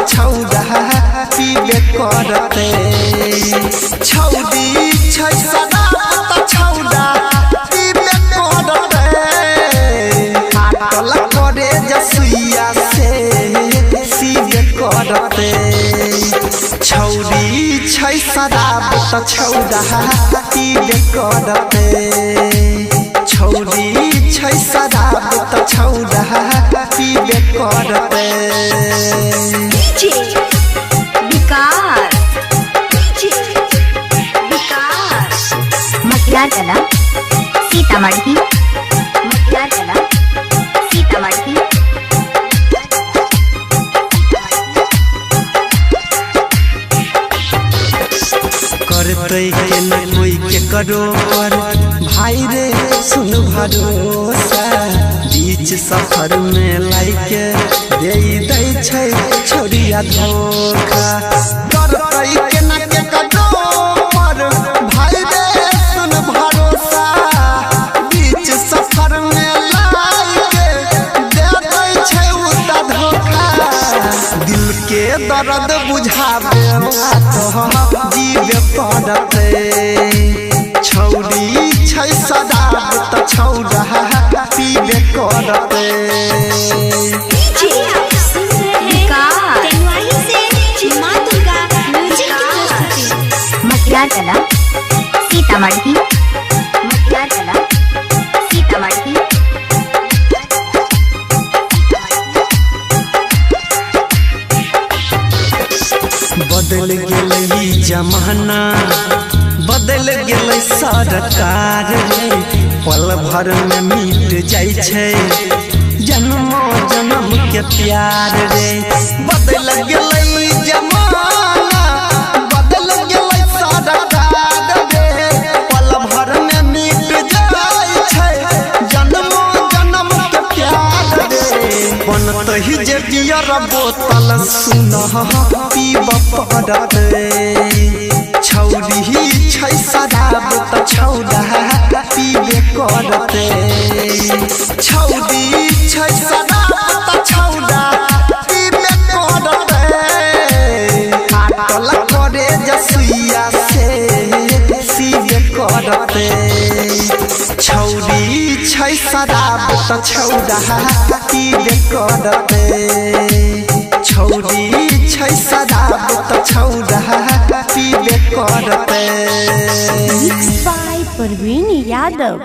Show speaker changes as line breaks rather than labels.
त छौड़ा पीबे करते छौड़ी छै शराब त छौड़ा पीबे करते फाटल करे जसुइया से सीबे करते छौड़ी छै शराब त छौड़ा पीबे करते छौड़ी छै शराब त छौड़ा पीबे करते
मटियारकला सीतामढ़ी मटियारकला सीतामढ़ी
करते के न कोई के करो पर भाई रे सुन भरोसा बीच सफर में लाइके दे दै छै छोरिया धोखा करते के न के करो पर भाई रे सुन भरोसा बीच सफर में लाइके दे दै छै उता धोखा दिल के दर्द बुझावे तो जीवे पड़ते छौड़ी छै शराब त छौड़ा पीबे करते
मटियारकला सीतामढ़ी मटियारकला सीतामढ़ी
बदल गेलै जमाना बदल गेलै सरकार रे पल भर में मिट जाइ छै जन्मों जन्म के प्यार रे बदल गेलै जमाना बदल गेलै सरकार रे पल भर में मिट जाइ छै जन्मों जन्म के प्यार रे बनत ही जे बियर बोतल सुन पीब पड़ते छौड़ी छै शराब त छौड़ा पीबे करते छौड़ी छै शराब त छौड़ा पीबे करते फाटल करे जसुइया से सीबे करते छौड़ी छै शराब त छौड़ा पीबे करते छौड़ी छै शराब त छौड़ा पीबे करते
मिक्स बाय परवीन यादव।